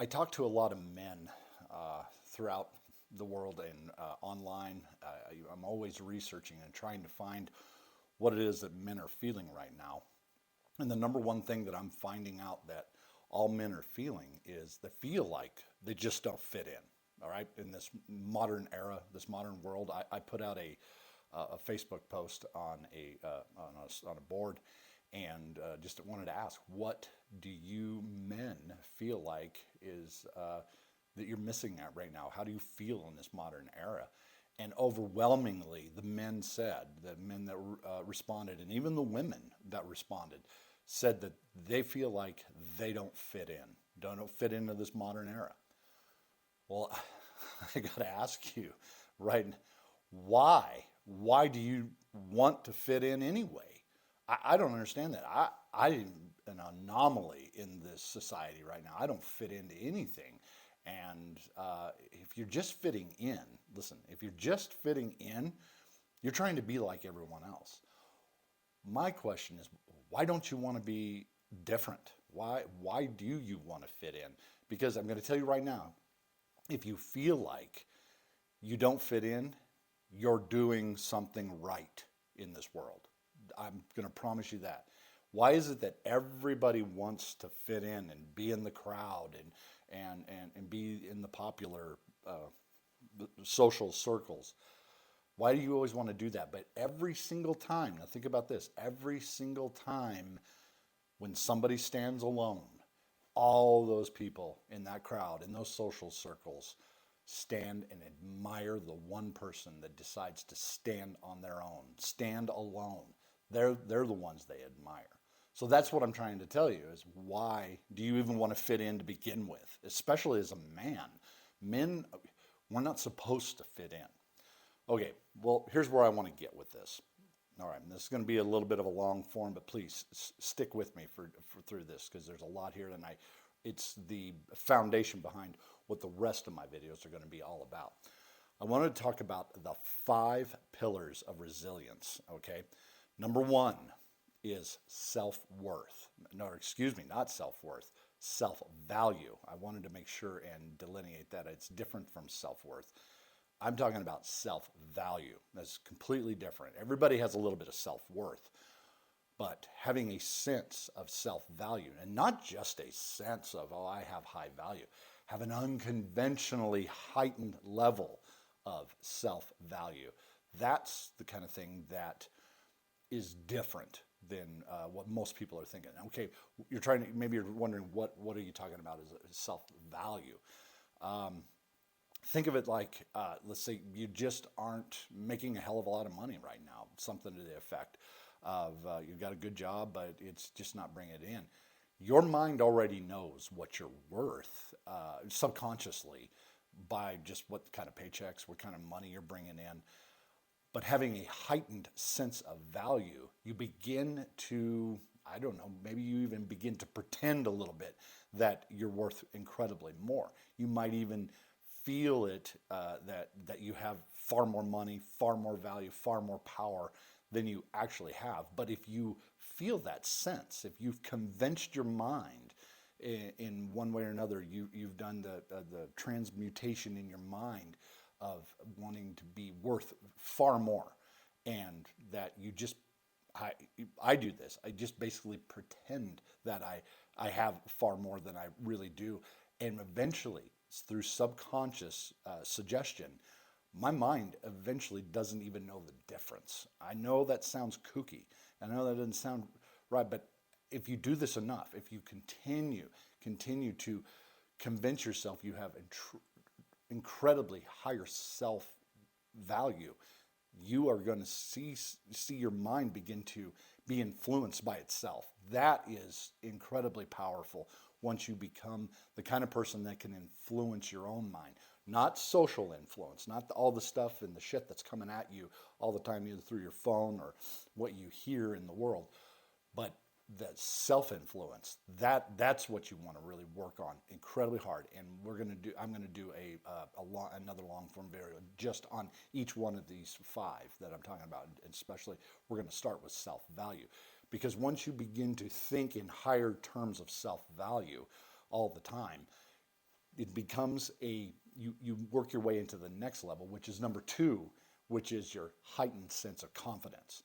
I talk to a lot of men throughout the world and online. I'm always researching and trying to find what it is that men are feeling right now. And the number one thing that I'm finding out that all men are feeling is they feel like they just don't fit in. All right, in this modern era, this modern world, I put out a Facebook post on a board, and just wanted to ask, what do you men feel like is that you're missing out right now? How do you feel in this modern era? And overwhelmingly, the men that responded, and even the women that responded, said that they feel like they don't fit in, don't fit into this modern era. Well, I got to ask you, right? Why? Why do you want to fit in anyway? I don't understand that. I'm an anomaly in this society right now. I don't fit into anything. And if you're just fitting in, listen, if you're just fitting in, you're trying to be like everyone else. My question is, why don't you want to be different? Why do you want to fit in? Because I'm going to tell you right now, if you feel like you don't fit in, you're doing something right in this world. I'm going to promise you that. Why is it that everybody wants to fit in and be in the crowd and be in the popular social circles? Why do you always want to do that? But every single time, now think about this, every single time when somebody stands alone, all those people in that crowd, in those social circles, stand and admire the one person that decides to stand on their own, stand alone. They're the ones they admire. So that's what I'm trying to tell you is, why do you even want to fit in to begin with, especially as a man? Men, we're not supposed to fit in. Okay, well, here's where I want to get with this. All right, this is going to be a little bit of a long form, but please stick with me for through this, because there's a lot here, and it's the foundation behind what the rest of my videos are going to be all about. I wanted to talk about the 5 pillars of resilience, okay? Number 1 is self-worth. No, excuse me, not self-worth, self-value. I wanted to make sure and delineate that it's different from self-worth. I'm talking about self-value. That's completely different. Everybody has a little bit of self-worth, but having a sense of self-value, and not just a sense of, oh, I have high value, have an unconventionally heightened level of self-value. That's the kind of thing that is different than what most people are thinking. Okay, maybe you're wondering, what are you talking about as self-value? Think of it like, let's say you just aren't making a hell of a lot of money right now, something to the effect of you've got a good job, but it's just not bringing it in. Your mind already knows what you're worth subconsciously, by just what kind of paychecks, what kind of money you're bringing in. But having a heightened sense of value, you begin to, I don't know, maybe you even begin to pretend a little bit that you're worth incredibly more. You might even feel it, that you have far more money, far more value, far more power than you actually have. But if you feel that sense, if you've convinced your mind in one way or another, you've done the transmutation in your mind of wanting to be worth far more, and that you just, I do this. I just basically pretend that I have far more than I really do, and eventually, through subconscious suggestion, my mind eventually doesn't even know the difference. I know that sounds kooky. I know that doesn't sound right, but if you do this enough, if you continue to convince yourself you have incredibly higher self-value, you are going to see your mind begin to be influenced by itself. That is incredibly powerful once you become the kind of person that can influence your own mind. Not social influence, not all the stuff and the shit that's coming at you all the time, either through your phone or what you hear in the world, but that self-influence. That's what you want to really work on incredibly hard. And I'm going to do another long form video just on each one of these 5 that I'm talking about. And especially, we're going to start with self-value, because once you begin to think in higher terms of self-value all the time, it becomes you work your way into the next level, which is number two, which is your heightened sense of confidence.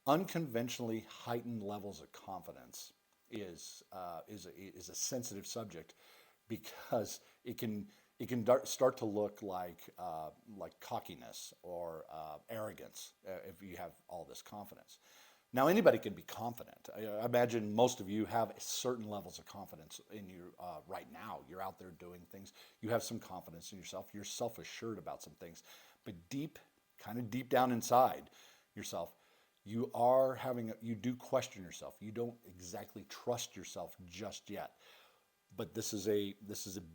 Unconventionally heightened levels of confidence is a sensitive subject because it can start to look like cockiness or arrogance if you have all this confidence. Now anybody can be confident. I imagine most of you have certain levels of confidence in you right now. You're out there doing things. You have some confidence in yourself. You're self-assured about some things, but kind of deep down inside yourself, you do question yourself. You don't exactly trust yourself just yet. But this is a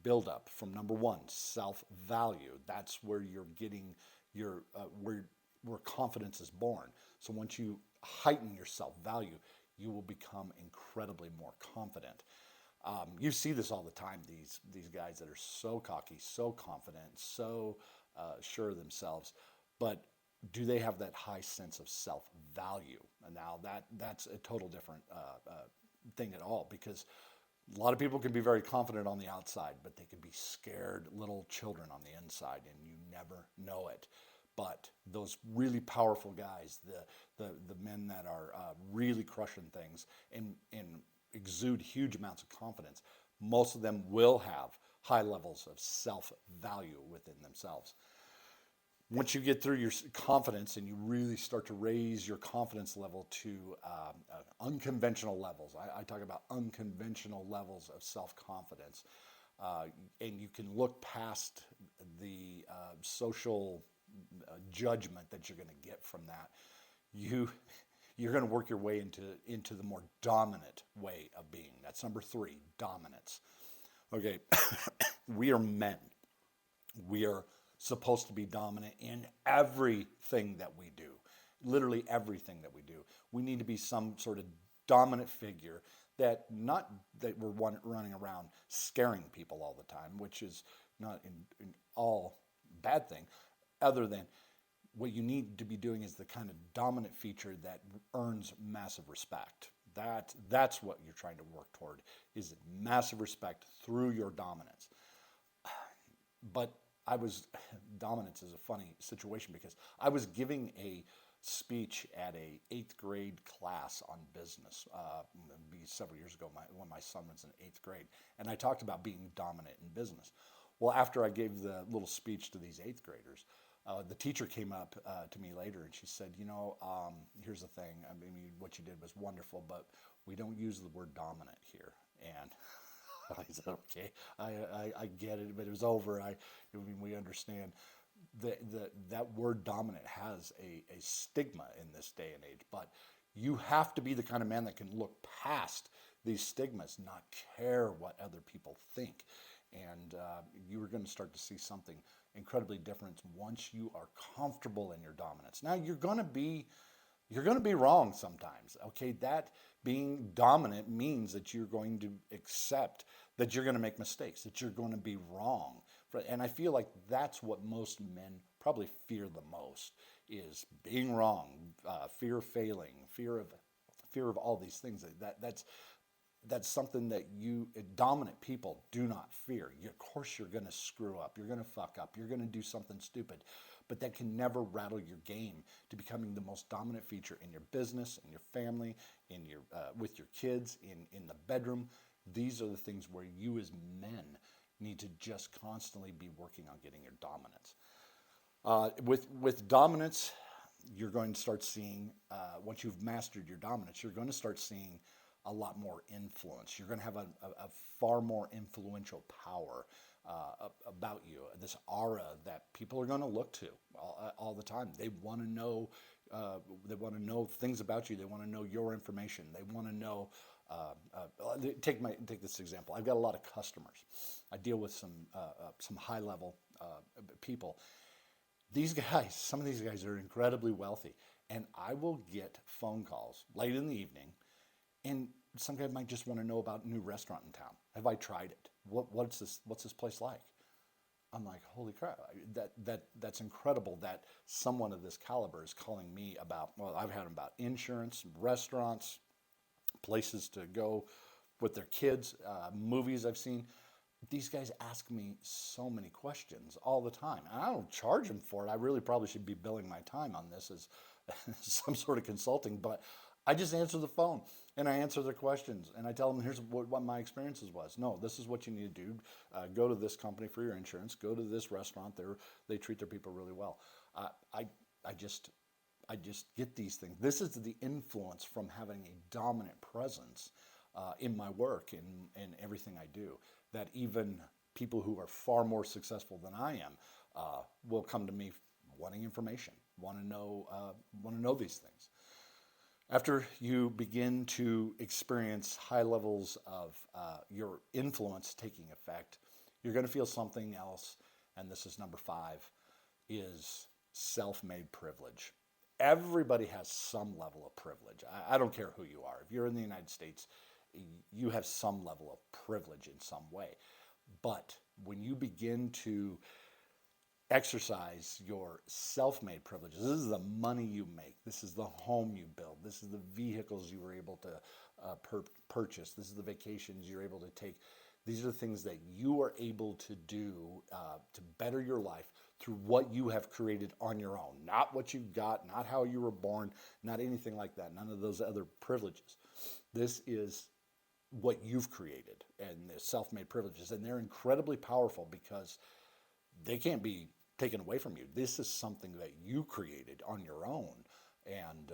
buildup from number one, self-value. That's where you're getting where confidence is born. So once you heighten your self-value, you will become incredibly more confident. You see this all the time. These guys that are so cocky, so confident, so sure of themselves, but do they have that high sense of self-value? And now that's a total different thing at all, because a lot of people can be very confident on the outside, but they can be scared little children on the inside, and you never know it. But those really powerful guys, the men that are really crushing things and exude huge amounts of confidence, most of them will have high levels of self-value within themselves. Once you get through your confidence and you really start to raise your confidence level to unconventional levels, I talk about unconventional levels of self-confidence, and you can look past the social judgment that you're going to get from that. You you're going to work your way into the more dominant way of being. That's number three, dominance. Okay, we are men. We are supposed to be dominant in everything that we do. Literally everything that we do. We need to be some sort of dominant figure that not that we're running around scaring people all the time, which is not in all bad thing, other than what you need to be doing is the kind of dominant feature that earns massive respect. That's what you're trying to work toward, is massive respect through your dominance. But dominance is a funny situation because I was giving a speech at a 8th grade class on business, it'd be several years ago when my son was in 8th grade, and I talked about being dominant in business. Well, after I gave the little speech to these 8th graders, the teacher came up to me later and she said, here's the thing. I mean, what you did was wonderful, but we don't use the word dominant here. And I said, okay, I get it, but it was over. I mean, we understand that word dominant has a stigma in this day and age, but you have to be the kind of man that can look past these stigmas, not care what other people think. And you are going to start to see something incredibly different once you are comfortable in your dominance. Now you're going to be wrong sometimes. Okay, that being dominant means that you're going to accept that you're going to make mistakes, that you're going to be wrong. And I feel like that's what most men probably fear the most, is being wrong, fear of failing, fear of all these things. That's something that dominant people do not fear. Of course you're going to screw up, you're going to fuck up, you're going to do something stupid, but that can never rattle your game to becoming the most dominant feature in your business, in your family, in your with your kids, in the bedroom. These are the things where you as men need to just constantly be working on getting your dominance. With dominance, you're going to start seeing, once you've mastered your dominance, you're going to start seeing a lot more influence. You're going to have a far more influential power about you. This aura that people are going to look to all the time. They want to know. They want to know things about you. They want to know your information. They want to know. Take this example. I've got a lot of customers. I deal with some high level people. Some of these guys are incredibly wealthy, and I will get phone calls late in the evening. And some guy might just want to know about a new restaurant in town. Have I tried it? What's this place like? I'm like, holy crap! That's incredible that someone of this caliber is calling me about. Well, I've had them about insurance, restaurants, places to go with their kids, movies I've seen. these guys ask me so many questions all the time. And I don't charge them for it. I really probably should be billing my time on this as some sort of consulting, but I just answer the phone and I answer their questions and I tell them, here's what my experiences was. No, this is what you need to do. Go to this company for your insurance. Go to this restaurant. They treat their people really well. Uh, I, I just get these things. This is the influence from having a dominant presence in my work and everything I do, that even people who are far more successful than I am will come to me wanting information, want to know these things. After you begin to experience high levels of your influence taking effect, you're going to feel something else, and this is number 5, is self-made privilege. Everybody has some level of privilege. I don't care who you are. If you're in the United States, you have some level of privilege in some way. But when you begin to exercise your self-made privileges, this is the money you make, this is the home you build, this is the vehicles you were able to purchase, this is the vacations you're able to take. These are the things that you are able to do to better your life through what you have created on your own. Not what you got, not how you were born, not anything like that, none of those other privileges. This is what you've created, and the self-made privileges, and they're incredibly powerful because they can't be taken away from you. This is something that you created on your own, and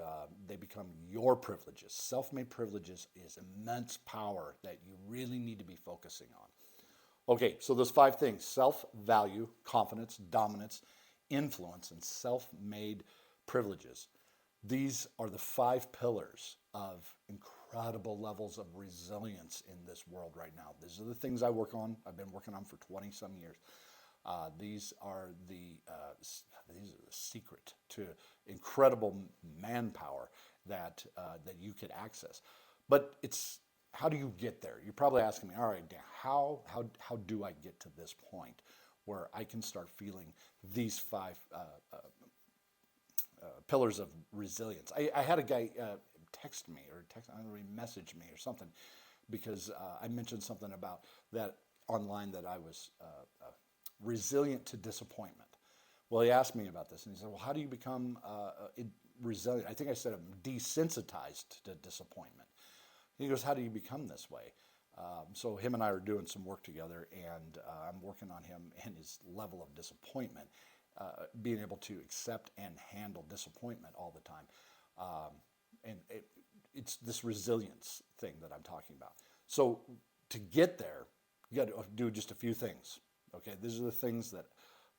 they become your privileges. Self-made privileges is immense power that you really need to be focusing on. Okay, so those 5 things: self-value, confidence, dominance, influence, and self-made privileges. These are the 5 pillars of incredible levels of resilience in this world right now. These are the things I work on. I've been working on for 20 some years. These are the secret to incredible manpower that you could access. But it's, how do you get there? You're probably asking me, all right, Dan, how do I get to this point where I can start feeling these 5 pillars of resilience? I had a guy text me or I don't know, message me or something because I mentioned something about that online, that I was resilient to disappointment. Well, he asked me about this and he said, well, how do you become resilient? I think I said I'm desensitized to disappointment. He goes, how do you become this way? So him and I are doing some work together, and I'm working on him and his level of disappointment, being able to accept and handle disappointment all the time. And it's this resilience thing that I'm talking about. So to get there, you got to do just a few things. Okay, these are the things that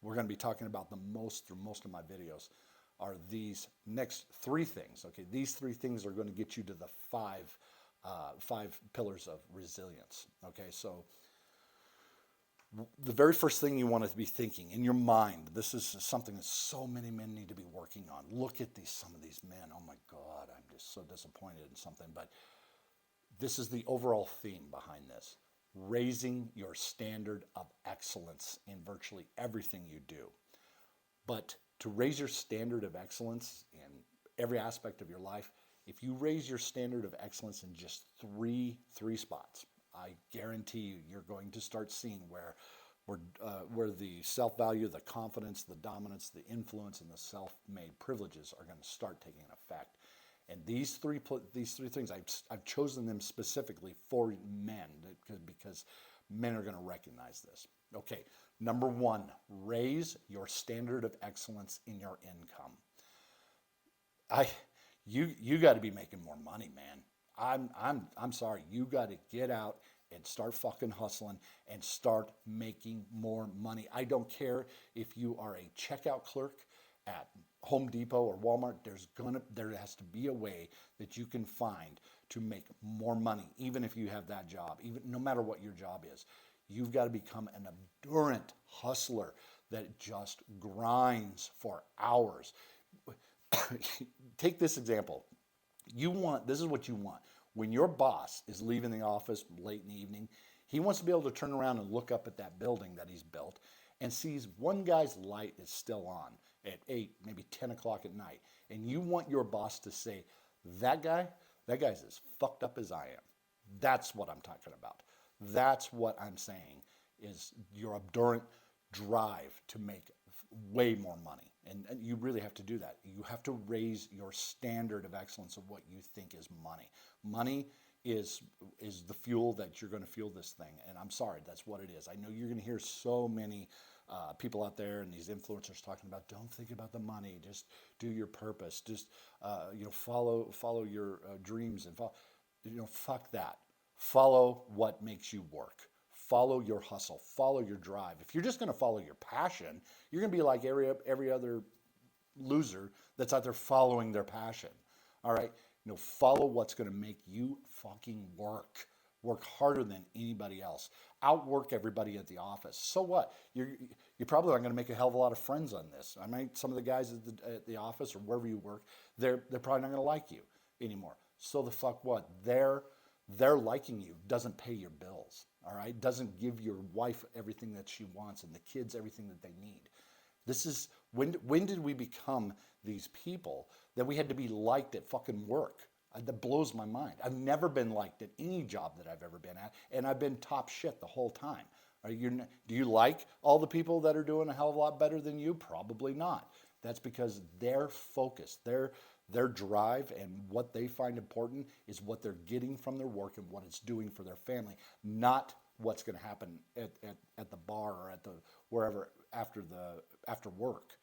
we're going to be talking about the most through most of my videos, are these next 3 things. Okay, these 3 things are going to get you to the 5 pillars of resilience. Okay, so the very first thing you want to be thinking in your mind, this is something that so many men need to be working on. Look at some of these men. Oh my God, I'm just so disappointed in something. But this is the overall theme behind this: raising your standard of excellence in virtually everything you do. But to raise your standard of excellence in every aspect of your life, if you raise your standard of excellence in just three spots, I guarantee you, you're going to start seeing where the self-value, the confidence, the dominance, the influence, and the self-made privileges are going to start taking effect. And these three things, I've chosen them specifically for men because men are going to recognize this. Okay, number 1, raise your standard of excellence in your income. You got to be making more money, man. I'm sorry. You got to get out and start fucking hustling and start making more money. I don't care if you are a checkout clerk at Home Depot or Walmart. There has to be a way that you can find to make more money, even if you have that job, even no matter what your job is. You've got to become an endurant hustler that just grinds for hours. Take this example. This is what you want. When your boss is leaving the office late in the evening, he wants to be able to turn around and look up at that building that he's built and sees one guy's light is still on at 8, maybe 10 o'clock at night. And you want your boss to say, that guy's as fucked up as I am. That's what I'm talking about. That's what I'm saying is your abhorrent drive to make way more money. And you really have to do that. You have to raise your standard of excellence of what you think is money. Money is the fuel that you're going to fuel this thing. And I'm sorry, that's what it is. I know you're going to hear so many people out there and these influencers talking about, don't think about the money, just do your purpose, just follow your dreams and follow, fuck that. Follow what makes you work. Follow your hustle. Follow your drive. If you're just going to follow your passion, you're going to be like every other loser that's out there following their passion. All right? Follow what's going to make you fucking work. Work harder than anybody else. Outwork everybody at the office. So what? You're probably not going to make a hell of a lot of friends on this. I mean, some of the guys at the office or wherever you work, they're probably not going to like you anymore. So the fuck what? Their liking you doesn't pay your bills. All right? Doesn't give your wife everything that she wants and the kids everything that they need. This is when did we become these people that we had to be liked at fucking work? That blows my mind. I've never been liked at any job that I've ever been at, and I've been top shit the whole time. Do you like all the people that are doing a hell of a lot better than you? Probably not. That's because their focus, their drive, and what they find important is what they're getting from their work and what it's doing for their family, not what's going to happen at the bar or at the wherever after work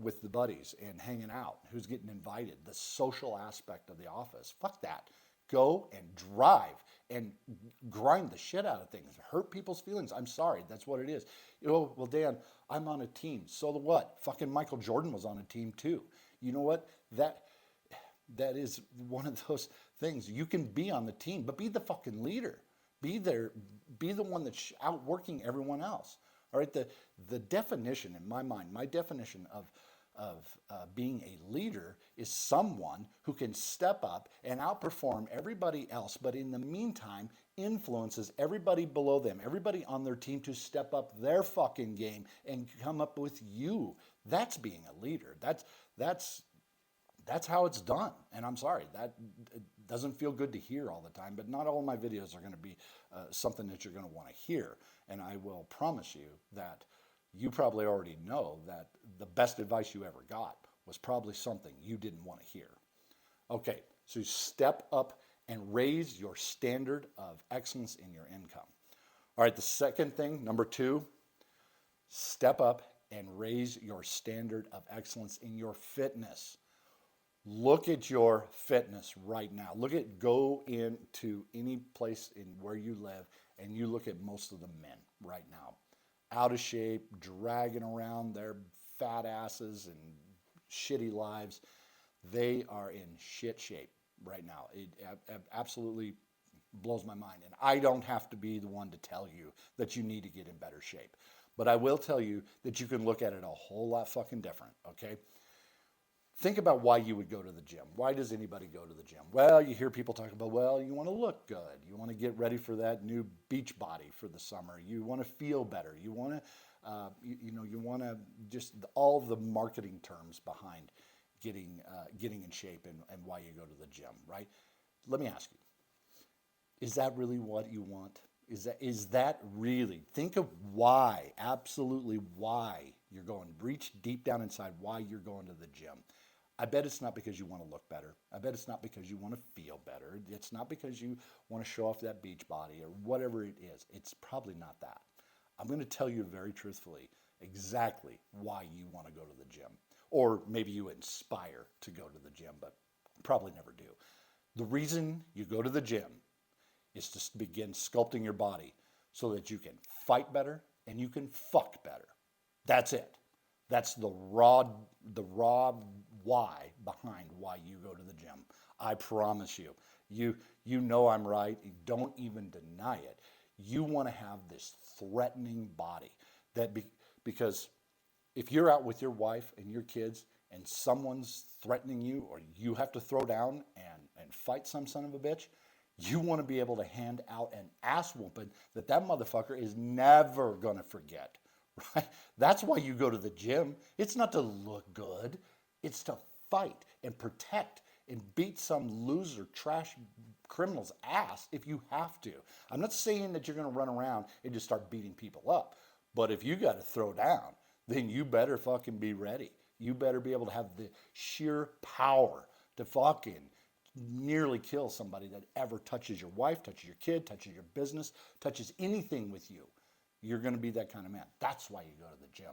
with the buddies and hanging out, who's getting invited, the social aspect of the office. Fuck that. Go and drive and grind the shit out of things. Hurt people's feelings. I'm sorry. That's what it is. Well, Dan, I'm on a team. So the what? Fucking Michael Jordan was on a team too. You know what? That is one of those things. You can be on the team, but be the fucking leader. Be there. Be the one that's outworking everyone else. All right. The definition in my mind, my definition of being a leader is someone who can step up and outperform everybody else, but in the meantime influences everybody below them, everybody on their team to step up their fucking game and come up with you. That's being a leader. That's how it's done. And I'm sorry, that doesn't feel good to hear all the time, but not all my videos are going to be something that you're going to want to hear. And I will promise you that you probably already know that the best advice you ever got was probably something you didn't want to hear. Okay, so step up and raise your standard of excellence in your income. All right, the second thing, number 2, step up and raise your standard of excellence in your fitness. Look at your fitness right now. Go into any place in where you live and you look at most of the men right now. Out of shape, dragging around their fat asses and shitty lives. They are in shit shape right now. It absolutely blows my mind. And I don't have to be the one to tell you that you need to get in better shape. But I will tell you that you can look at it a whole lot fucking different, okay? Think about why you would go to the gym. Why does anybody go to the gym? Well, you hear people talk about, well, you want to look good. You want to get ready for that new beach body for the summer. You want to feel better. You want to, you want to just all the marketing terms behind getting in shape and why you go to the gym, right? Let me ask you, is that really what you want? Is that really? Think of why, absolutely why you're going. Reach deep down inside why you're going to the gym. I bet it's not because you want to look better. I bet it's not because you want to feel better. It's not because you want to show off that beach body or whatever it is. It's probably not that. I'm going to tell you very truthfully exactly why you want to go to the gym. Or maybe you inspire to go to the gym, but probably never do. The reason you go to the gym is to begin sculpting your body so that you can fight better and you can fuck better. That's it. That's the raw why behind why you go to the gym. I promise you. You know I'm right. You don't even deny it. You want to have this threatening body because if you're out with your wife and your kids and someone's threatening you or you have to throw down and fight some son of a bitch, you want to be able to hand out an ass whooping that motherfucker is never going to forget. Right? That's why you go to the gym. It's not to look good. It's to fight and protect and beat some loser, trash criminal's ass if you have to. I'm not saying that you're going to run around and just start beating people up, but if you got to throw down, then you better fucking be ready. You better be able to have the sheer power to fucking nearly kill somebody that ever touches your wife, touches your kid, touches your business, touches anything with you. You're going to be that kind of man. That's why you go to the gym.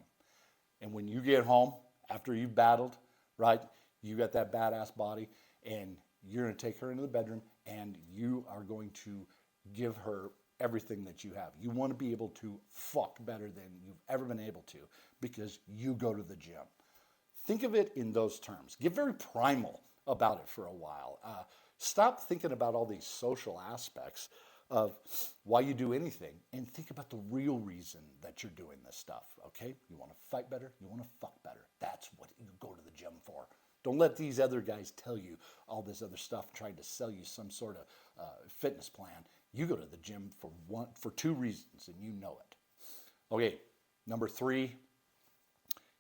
And when you get home after you've battled, right, you got that badass body, and you're going to take her into the bedroom and you are going to give her everything that you have. You want to be able to fuck better than you've ever been able to because you go to the gym. Think of it in those terms. Get very primal about it for a while. Stop thinking about all these social aspects of why you do anything and think about the real reason that you're doing this stuff, okay? You want to fight better, you want to fuck better. That's what you go to the gym for. Don't let these other guys tell you all this other stuff trying to sell you some sort of fitness plan. You go to the gym for two reasons, and you know it. Okay, number 3,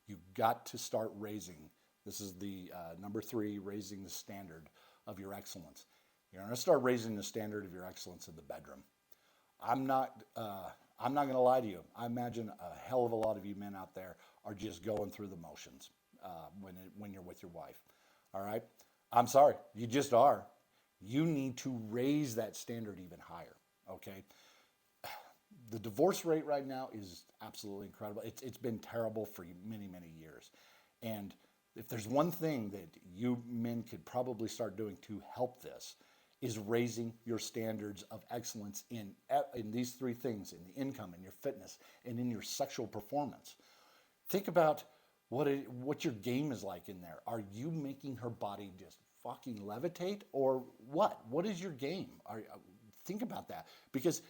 you got to start raising. This is the number 3, raising the standard of your excellence. You're going to start raising the standard of your excellence in the bedroom. I'm not going to lie to you. I imagine a hell of a lot of you men out there are just going through the motions when you're with your wife. All right? I'm sorry. You just are. You need to raise that standard even higher. Okay? The divorce rate right now is absolutely incredible. It's been terrible for many, many years. And if there's one thing that you men could probably start doing to help this, is raising your standards of excellence in these 3 things, in the income, in your fitness, and in your sexual performance. Think about what your game is like in there. Are you making her body just fucking levitate, or what? What is your game? Think about that, because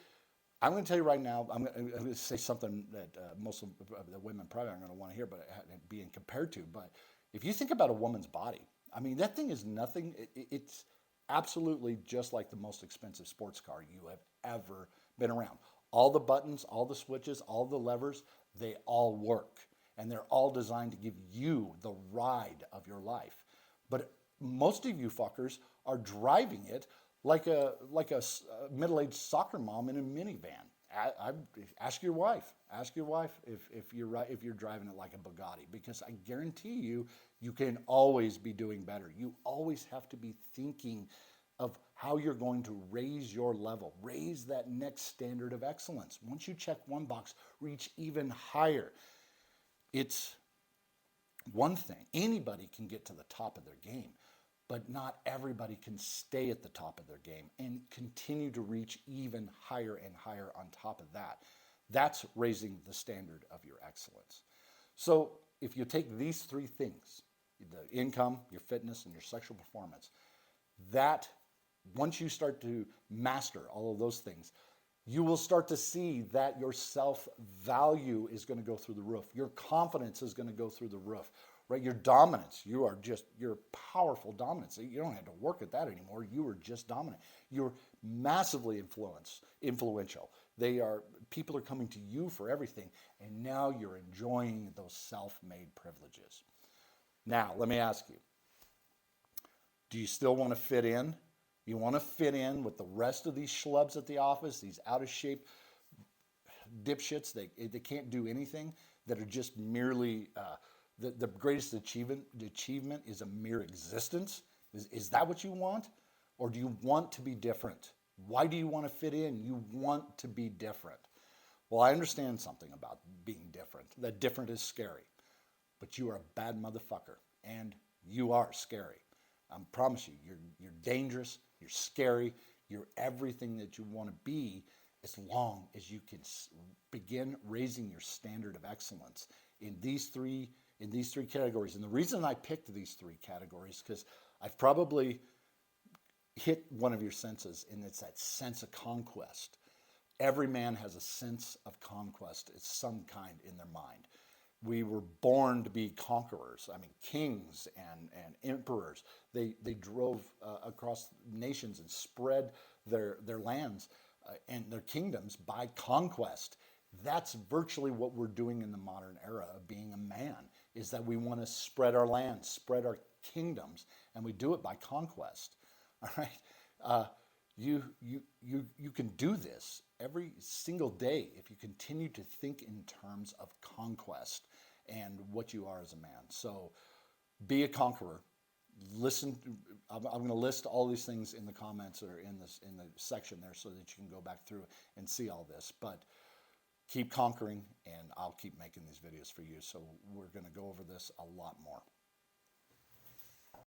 I'm going to tell you right now, I'm going to say something that most of the women probably aren't going to want to hear, but being compared to. But if you think about a woman's body, I mean, that thing is nothing. It's absolutely just like the most expensive sports car you have ever been around. All the buttons, all the switches, all the levers, they all work. And they're all designed to give you the ride of your life. But most of you fuckers are driving it like a middle-aged soccer mom in a minivan. Ask your wife. Ask your wife if you're driving it like a Bugatti, because I guarantee you, you can always be doing better. You always have to be thinking of how you're going to raise your level, raise that next standard of excellence. Once you check one box, reach even higher. It's one thing. Anybody can get to the top of their game, but not everybody can stay at the top of their game and continue to reach even higher and higher on top of that. That's raising the standard of your excellence. So if you take these 3 things, the income, your fitness, and your sexual performance, that once you start to master all of those things, you will start to see that your self-value is going to go through the roof. Your confidence is going to go through the roof, right? Your dominance, you're powerful dominance. You don't have to work at that anymore. You are just dominant. You're massively influential. People are coming to you for everything, and now you're enjoying those self-made privileges. Now, let me ask you, do you still want to fit in? You want to fit in with the rest of these schlubs at the office, these out-of-shape dipshits they can't do anything, that are just merely, the greatest achievement is a mere existence? Is that what you want? Or do you want to be different? Why do you want to fit in? You want to be different. Well, I understand something about being different, that different is scary. But you are a bad motherfucker, and you are scary. I promise you, you're dangerous, you're scary, you're everything that you want to be, as long as you can begin raising your standard of excellence in these three categories. And the reason I picked these 3 categories, because I've probably hit one of your senses, and it's that sense of conquest. Every man has a sense of conquest of some kind in their mind. We were born to be conquerors. I mean, kings and emperors, they drove across nations and spread their lands and their kingdoms by conquest. That's virtually what we're doing in the modern era of being a man, is that we want to spread our land, spread our kingdoms, and we do it by conquest. All right? You can do this every single day if you continue to think in terms of conquest and what you are as a man. So be a conqueror. Listen, I'm going to list all these things in the comments or in the section there so that you can go back through and see all this. But keep conquering, and I'll keep making these videos for you. So we're going to go over this a lot more.